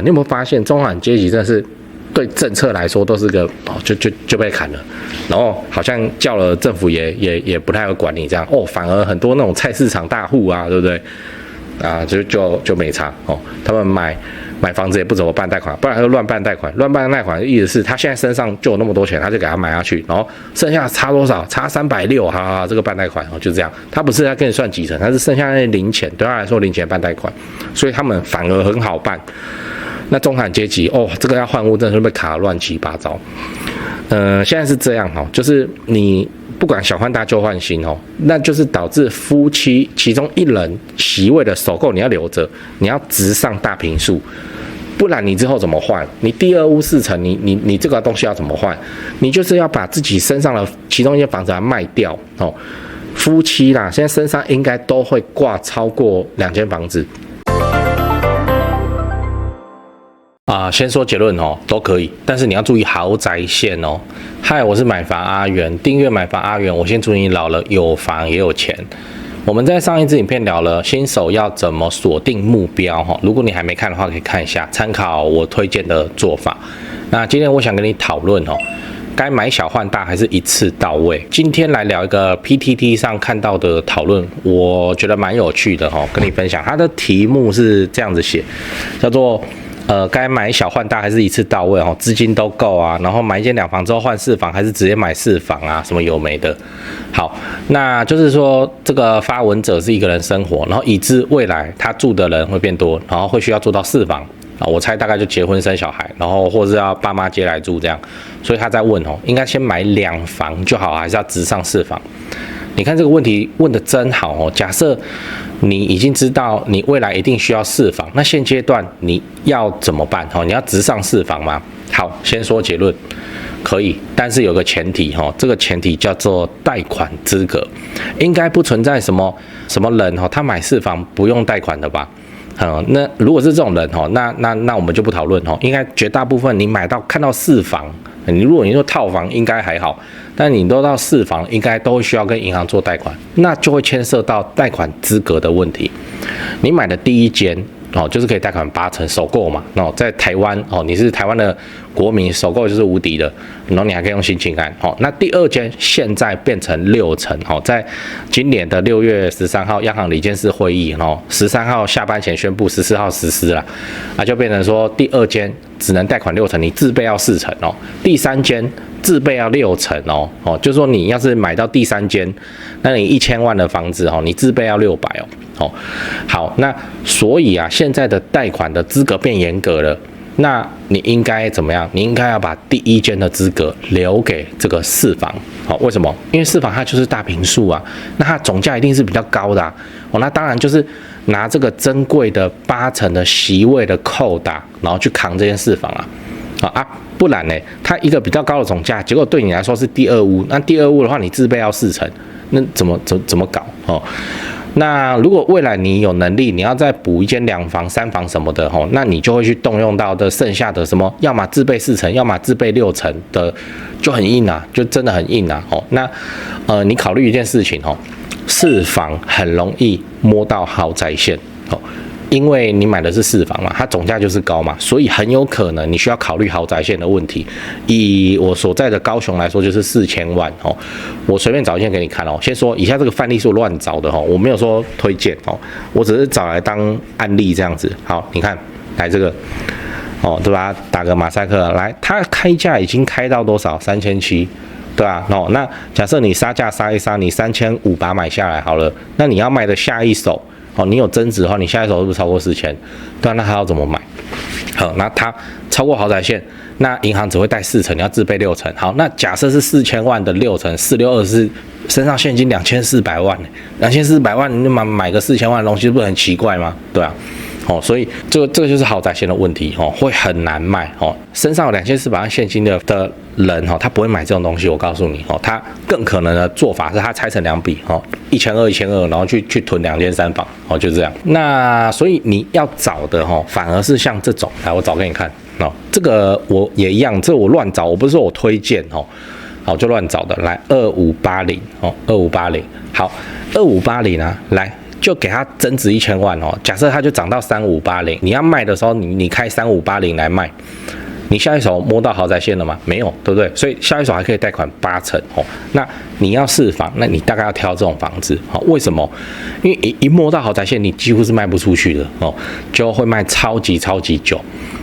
你有没有发现中产阶级真的是对政策来说都是个就被砍了，然后好像叫了政府也不太会管你这样反而很多那种菜市场大户啊，对不对啊？就没差他们买房子也不怎么办贷款，不然他就乱办贷款。乱办贷款的意思是他现在身上就有那么多钱，他就给他买下去，然后剩下差多少？差360，哈，这个办贷款就这样。他不是要跟你算几成，他是剩下那些零钱，对他来说零钱办贷款，所以他们反而很好办。那中产阶级这个要换屋真的是被卡得乱七八糟。现在是这样就是你不管小换大旧换新那就是导致夫妻其中一人席位的首购你要留着，你要直上大坪数，不然你之后怎么换？你第二屋4成，你这个东西要怎么换？你就是要把自己身上的其中一间房子卖掉夫妻啦，现在身上应该都会挂超过2间房子。先说结论都可以，但是你要注意豪宅线嗨，我是买房阿元，订阅买房阿元，我先祝你老了有房也有钱。我们在上一支影片聊了新手要怎么锁定目标如果你还没看的话，可以看一下，参考我推荐的做法。那今天我想跟你讨论该买小换大还是一次到位？今天来聊一个 PTT 上看到的讨论，我觉得蛮有趣的跟你分享。它的题目是这样子写，叫做该买小换大还是一次到位资金都够啊，然后买一间2房之后换4房，还是直接买4房啊，什么有没的。好，那就是说这个发文者是一个人生活，然后以致未来他住的人会变多，然后会需要住到4房我猜大概就结婚生小孩，然后或是要爸妈接来住这样，所以他在问应该先买2房就好，还是要直上4房？你看这个问题问得真好假设你已经知道你未来一定需要4房，那现阶段你要怎么办你要直上4房吗？好，先说结论，可以，但是有个前提这个前提叫做贷款资格，应该不存在什么人他买4房不用贷款的吧？那如果是这种人那我们就不讨论应该绝大部分你看到4房，如果你说套房应该还好，但你都到4房，应该都需要跟银行做贷款，那就会牵涉到贷款资格的问题。你买的第一间就是可以贷款8成首购嘛在台湾你是台湾的国民，首购就是无敌的，然后你还可以用新青安那第二间现在变成6成在今年的6月13号央行理监事会议13号下班前宣布14号实施了，那就变成说第二间只能贷款6成，你自备要4成第三间自备要6成就是说你要是买到第3间，那你1000万的房子你自备要600好，那所以现在的贷款的资格变严格了，那你应该怎么样？你应该要把第一间的资格留给这个4房为什么？因为4房它就是大坪数啊，那它总价一定是比较高的那当然就是拿这个珍贵的8成的席位的扣打，然后去扛这间4房不然呢，它一个比较高的总价，结果对你来说是第二屋，那第二屋的话你自备要4成，那怎么搞那如果未来你有能力，你要再补一间2房、3房什么的那你就会去动用到的剩下的什么，要么自备4成，要么自备6成的，就很硬就真的很硬那你考虑一件事情4房很容易摸到豪宅线因为你买的是4房嘛，它总价就是高嘛，所以很有可能你需要考虑豪宅线的问题。以我所在的高雄来说，就是4000万我随便找一件给你看先说以下这个范例是我乱找的我没有说推荐我只是找来当案例这样子。好，你看来这个对吧？打个马赛克来，它开价已经开到多少？3700。对吧？那假设你杀价杀一杀，你3500把它买下来好了，那你要卖的下一手你有增值的话，你下一手是不是超过4000？对啊，那他要怎么买？好，那他超过豪宅线，那银行只会贷4成，你要自备6成。好，那假设是4000万的6成，4624身上现金2400万，2400万你就买个4000万的东西，不是很奇怪吗？对啊。所以这个就是豪宅线的问题会很难卖身上有2400万现金的人他不会买这种东西。我告诉你他更可能的做法是他拆成2笔1200然后去囤2间3房就这样。那所以你要找的反而是像这种，来我找给你看这个我也一样，这我乱找，我不是说我推荐好就乱找的。来25802580，好2580来。就给它增值1000万哦。假设它就涨到3580，你要卖的时候，你开3580来卖。你下一手摸到豪宅线了吗？没有，对不对？所以下一手还可以贷款80%哦。那你要试房，那你大概要挑这种房子哦。为什么？因为一摸到豪宅线，你几乎是卖不出去的哦，就会卖超级久。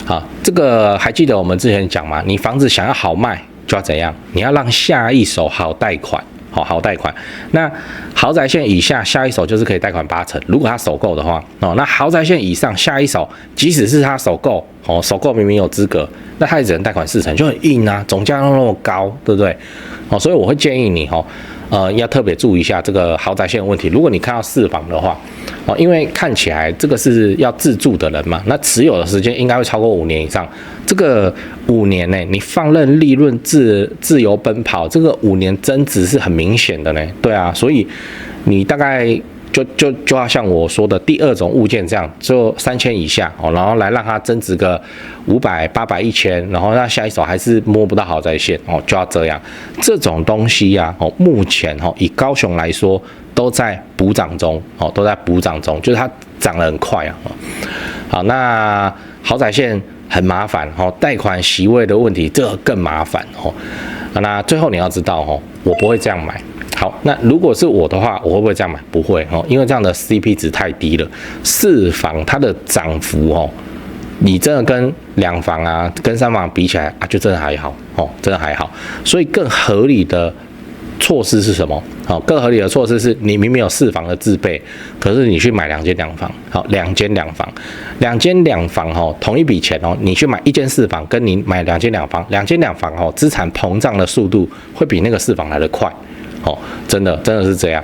啊，这个还记得我们之前讲吗？你房子想要好卖，就要怎样？你要让下一手好贷款。好贷款，那豪宅线以下下一手就是可以贷款80%，如果他首购的话哦，那豪宅线以上下一手，即使是他首购哦，首购明明有资格，那他也只能贷款40%，就很硬啊，总价那么高，对不对？哦，所以我会建议你要特别注意一下这个豪宅线的问题。如果你看到4房的话，哦，因为看起来这个是要自住的人嘛，那持有的时间应该会超过5年以上。这个5年呢，你放任利润自由奔跑，这个5年增值是很明显的呢。对啊，所以你大概就要像我说的第2种物件这样，就3000以下哦，然后来让它增值个500、800、1000，然后那下一手还是摸不到豪宅线哦，就要这样。这种东西啊，哦，目前以高雄来说都在补涨中哦，就是它涨得很快啊。好，那豪宅线很麻烦哦，贷款息位的问题这个更麻烦哦。那最后你要知道我不会这样买。好，那如果是我的话，我会不会这样买？不会哦，因为这样的 CP 值太低了。4房它的涨幅你真的跟2房啊、跟3房比起来啊，就真的还好哦，真的还好。所以更合理的措施是什么？更合理的措施是你明明有4房的自备，可是你去买2间2房，好，2间2房，2间2房同一笔钱你去买1间4房，跟你买2间2房，2间2房资产膨胀的速度会比那个4房来得快。真的是这样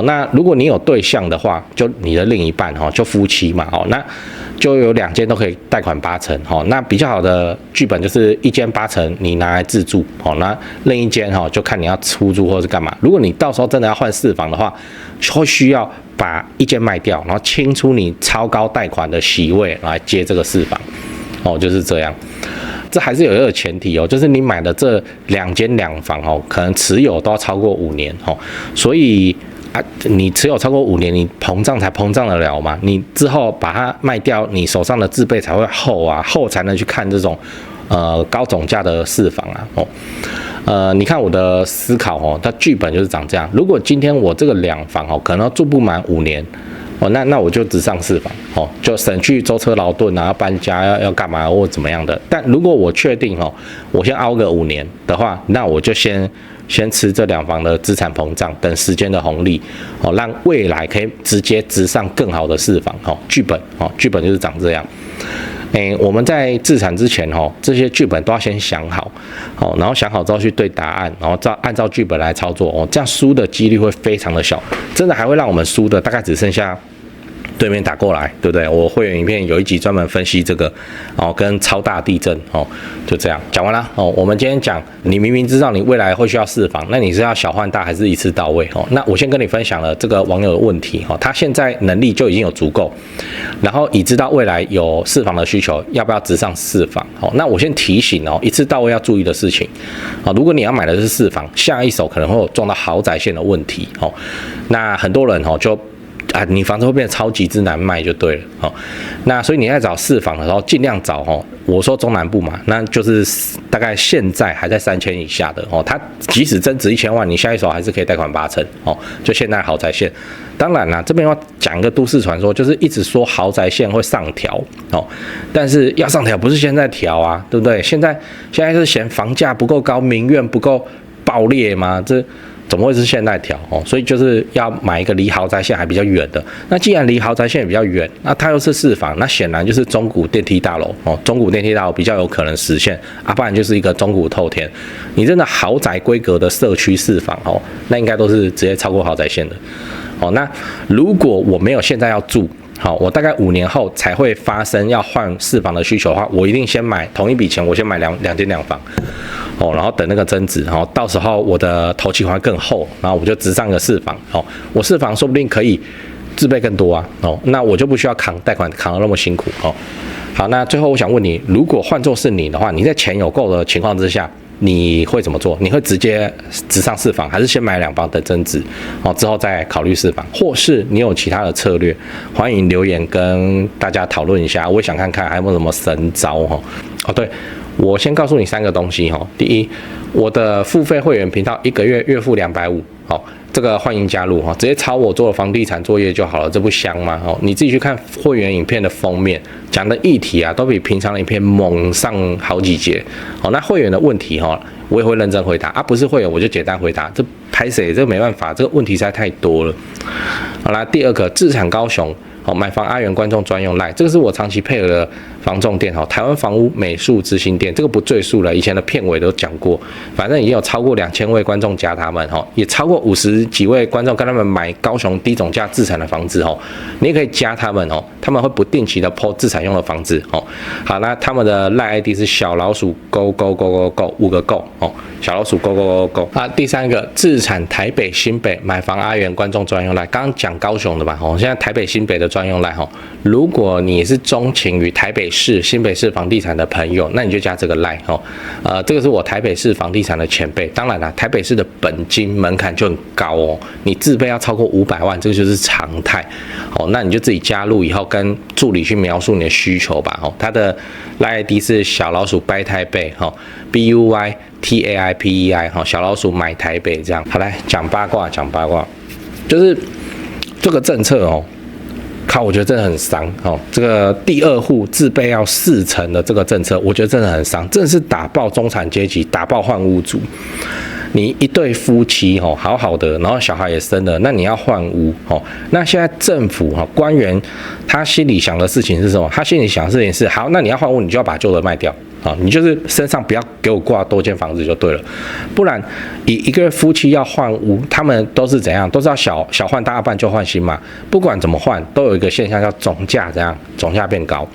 那如果你有对象的话，就你的另一半就夫妻嘛那就有2间都可以贷款80%那比较好的剧本就是1间80%你拿来自住那另一间就看你要出租或是干嘛。如果你到时候真的要换4房的话，会需要把1间卖掉，然后清出你超高贷款的息位来接这个4房就是这样。这还是有一个前提就是你买的这2间2房可能持有都要超过5年所以你持有超过5年，你膨胀才膨胀得了嘛？你之后把它卖掉，你手上的自备才会厚才能去看这种高总价的4房你看我的思考它剧本就是长这样。如果今天我这个2房可能住不满5年。那我就只上4房就省去舟车劳顿啊，要搬家要干嘛或怎么样的。但如果我确定我先熬个5年的话，那我就先吃这2房的资产膨胀，等时间的红利让未来可以直接直上更好的4房剧本就是长这样。我们在自产之前这些剧本都要先想好然后想好之后去对答案，然后按照剧本来操作这样输的几率会非常的小，真的还会让我们输的大概只剩下对面打过来，对不对？我会员影片有一集专门分析这个跟超大地震就这样讲完了我们今天讲，你明明知道你未来会需要4房，那你是要小换大还是一次到位那我先跟你分享了这个网友的问题他现在能力就已经有足够，然后已知道未来有4房的需求，要不要直上4房那我先提醒一次到位要注意的事情如果你要买的是4房，下一手可能会有撞到豪宅线的问题那很多人就你房子会变得超级之难卖就对了那所以你在找4房的时候，尽量找我说中南部嘛，那就是大概现在还在3000以下的它即使增值1000万，你下一手还是可以贷款80%就现在豪宅线。当然啦，这边要讲一个都市传说，就是一直说豪宅线会上调但是要上调不是现在调啊，对不对？现在是嫌房价不够高，民怨不够爆裂吗？这怎么会是现在调所以就是要买一个离豪宅线还比较远的。那既然离豪宅线比较远，那它又是4房，那显然就是中古电梯大楼中古电梯大楼比较有可能实现不然就是一个中古透天。你真的豪宅规格的社区4房那应该都是直接超过豪宅线的那如果我没有现在要住我大概5年后才会发生要换4房的需求的话，我一定先买同一笔钱，我先买2间2房然后等那个增值到时候我的头期款更厚，然后我就直上个4房我4房说不定可以自备更多那我就不需要扛贷款扛得那么辛苦好，那最后我想问你，如果换作是你的话，你在钱有够的情况之下你会怎么做？你会直接直上4房，还是先买2房等增值，之后再考虑4房，或是你有其他的策略？欢迎留言跟大家讨论一下，我也想看看还有没有什么神招对，我先告诉你3个东西第一，我的付费会员频道1个月月付250，这个欢迎加入直接抄我做的房地产作业就好了，这不香吗？你自己去看会员影片的封面，讲的议题啊，都比平常的影片猛上好几节。那会员的问题我也会认真回答不是会员我就简单回答，这拍谁这没办法，这个问题实在太多了。好啦，第2个，自产高雄。买房阿元观众专用 LINE， 这个是我长期配合的房仲店台湾房屋美术之星店，这个不赘述了，以前的片尾都讲过，反正已经有超过2000位观众加他们也超过50几位观众跟他们买高雄低总价自产的房子你也可以加他们他们会不定期的 po 自产用的房子好，那他们的 LINE ID 是小老鼠勾勾勾勾勾5个勾小老鼠勾勾勾勾第3个，自产台北新北买房阿元观众专用 LINE， 刚刚讲高雄的吧现在台北新北的专用 LINE如果你是钟情于台北市、新北市房地产的朋友，那你就加这个 LINE 这个是我台北市房地产的前辈，当然啦，台北市的本金门槛就很高你自备要超过500万，这个就是常态那你就自己加入以后跟助理去描述你的需求吧他的 LINE ID 是小老鼠掰台北BUYTAIPEI 小老鼠买台北这样。好，来讲八卦，就是这个政策我觉得真的很伤这个第2户自备要40%的这个政策，我觉得真的很伤，真的是打爆中产阶级，打爆换屋族。你一对夫妻好好的，然后小孩也生了，那你要换屋那现在政府官员他心里想的事情是什么？他心里想的事情是好，那你要换屋，你就要把旧的卖掉你就是身上不要给我挂多间房子就对了，不然一个夫妻要换屋，他们都是怎样？都是要小换大半旧换新嘛，不管怎么换，都有一个现象叫总价怎样，总价变高，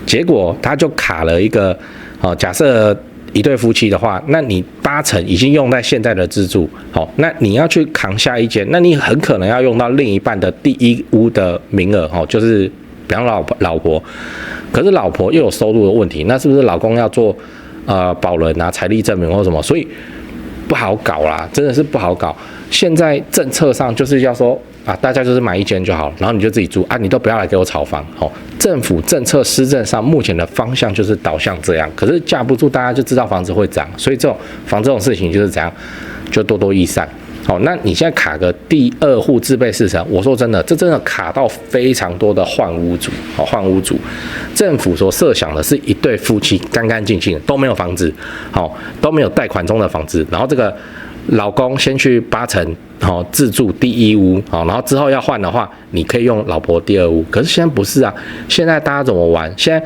结果他就卡了一个假设一对夫妻的话，那你80%已经用在现在的自住，那你要去扛下一间，那你很可能要用到另一半的第1屋的名额就是比方老婆，可是老婆又有收入的问题，那是不是老公要做保人财力证明或什么？所以不好搞啦，真的是不好搞。现在政策上就是要说大家就是买1间就好，然后你就自己住你都不要来给我炒房政府政策施政上目前的方向就是导向这样，可是架不住大家就知道房子会涨，所以这种事情就是怎样，就多多益善。那你现在卡个第2户自备40%，我说真的，这真的卡到非常多的换屋族政府所设想的是一对夫妻干干净净都没有房子都没有贷款中的房子，然后这个老公先去80%自住第1屋然后之后要换的话，你可以用老婆第2屋。可是现在不是啊，现在大家怎么玩？现在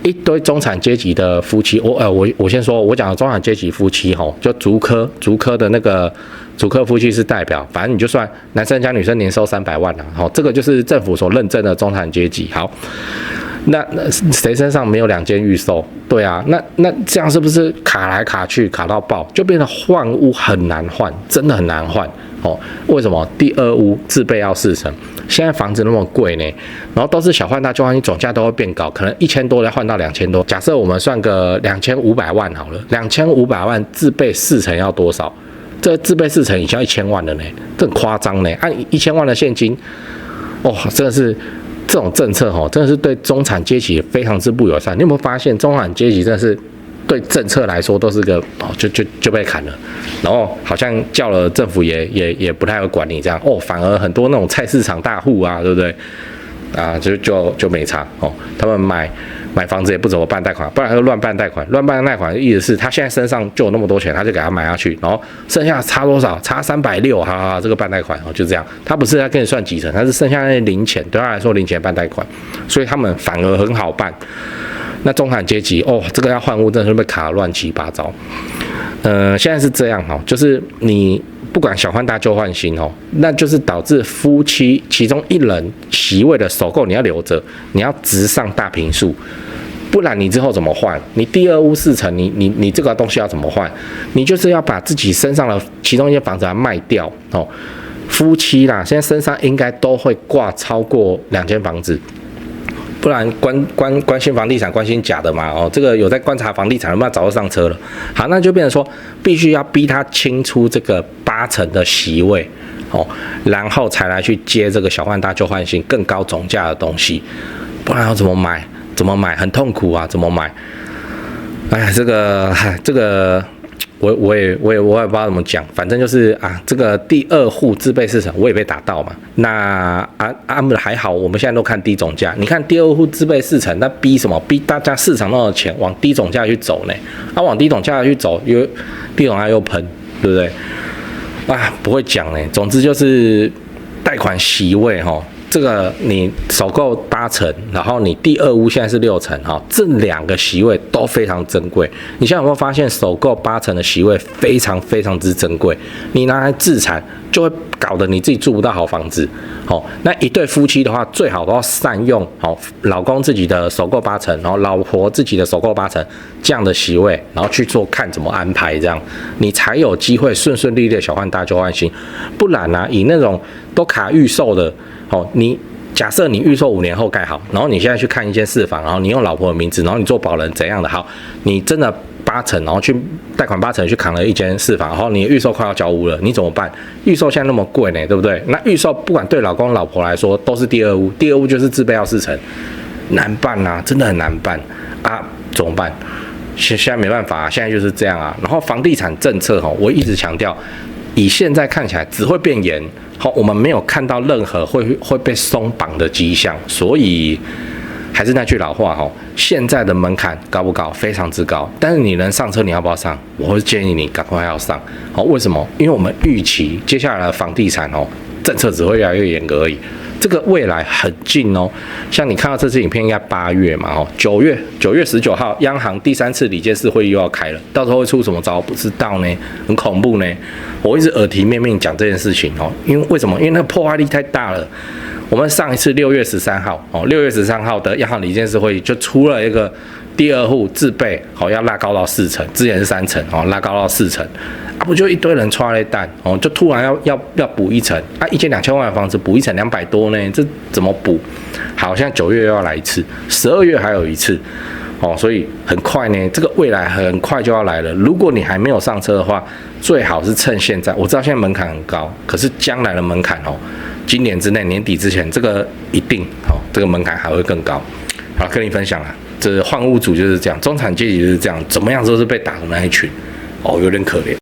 一堆中产阶级的夫妻，我先说，我讲的中产阶级夫妻就竹科的那个竹科夫妻是代表，反正你就算男生加女生年收300万这个就是政府所认证的中产阶级。好，那谁身上没有2间预售？对啊，那这样是不是卡来卡去卡到爆，就变成换屋很难换，真的很难换为什么？第2屋自备要40%，现在房子那么贵呢，然后都是小换大旧换新，总价都会变高，可能1000多要换到2000多。假设我们算个2500万好了，2500万自备40%要多少？这自备40%已经要1000万了呢，这很夸张呢。按1000万的现金，真的是这种政策真的是对中产阶级非常之不友善。你有没有发现，中产阶级真的是对政策来说都是个就被砍了，然后好像叫了政府也不太会管你这样反而很多那种菜市场大户啊，对不对就没差他们买房子也不怎么办贷款，不然他就乱办贷款的意思是他现在身上就有那么多钱，他就给他买下去，然后剩下差多少？差360，好，这个办贷款就这样。他不是要跟你算几成，他是剩下那些零钱，对他来说零钱办贷款，所以他们反而很好办。那中产阶级这个要换屋真的是被卡得乱七八糟。现在是这样就是你不管小换大旧换新那就是导致夫妻其中一人席位的首购你要留着，你要直上大坪数，不然你之后怎么换？你第2屋40%，你这个东西要怎么换？你就是要把自己身上的其中一间房子卖掉夫妻啦，现在身上应该都会挂超过2间房子。不然关心房地产，关心假的嘛，哦，这个有在观察房地产，有没有早就上车了？好，那就变成说，必须要逼他清出这个80%的席位，哦，然后才来去接这个小换大旧换新更高总价的东西，不然要怎么买？怎么买？很痛苦啊，怎么买？哎，这个。我也不知道怎么讲，反正就是啊，这个第二户自备市场我也被打到嘛。那还好，我们现在都看低总价。你看第二户自备市场，那逼什么？逼大家市场上的钱往低总价去走呢？往低总价去走，低总价又喷，对不对？不会讲呢。总之就是贷款席位哈。这个你首购8成，然后你第二屋现在是6成，哈，这2个席位都非常珍贵。你现在有没有发现首购8成的席位非常非常之珍贵？你拿来自产就会搞得你自己住不到好房子。那一对夫妻的话，最好都要善用老公自己的首购8成，然后老婆自己的首购8成这样的席位，然后去做看怎么安排，这样你才有机会顺顺利利的小换大旧换新。不然啊，以那种都卡预售的。你假设你预售5年后盖好，然后你现在去看一间4房，然后你用老婆的名字，然后你做保人怎样的好，你真的8成，然后去贷款8成去扛了一间4房，然后你预售快要交屋了，你怎么办？预售现在那么贵呢，对不对？那预售不管对老公老婆来说都是第二屋，第二屋就是自备要4成，难办啊，真的很难办啊，怎么办？现在没办法，现在就是这样啊。然后房地产政策我一直强调，以现在看起来只会变严。我们没有看到任何会被松绑的迹象，所以还是那句老话现在的门槛高不高？非常之高。但是你能上车，你要不要上？我会建议你赶快要上。为什么？因为我们预期接下来的房地产政策只会越来越严格而已。这个未来很近哦，像你看到这支影片应该8月嘛，9月19号，央行第3次理监事会议又要开了，到时候会出什么招不知道呢，很恐怖呢。我一直耳提面命讲这件事情因为为什么？因为那个破坏力太大了。我们上一次6月13号，6月13号的央行理监事会议就出了一个第二户自备要拉高到4成，之前是3成拉高到4成。不就一堆人抓了蛋就突然要补1成，1000-2000万的房子补1成200多呢，这怎么补？好像9月又要来一次，12月还有一次所以很快呢，这个未来很快就要来了。如果你还没有上车的话，最好是趁现在。我知道现在门槛很高，可是将来的门槛今年之内年底之前，这个一定这个门槛还会更高。好，跟你分享了，这换屋主就是这样，中产阶级就是这样，怎么样都是被打的那一群有点可怜。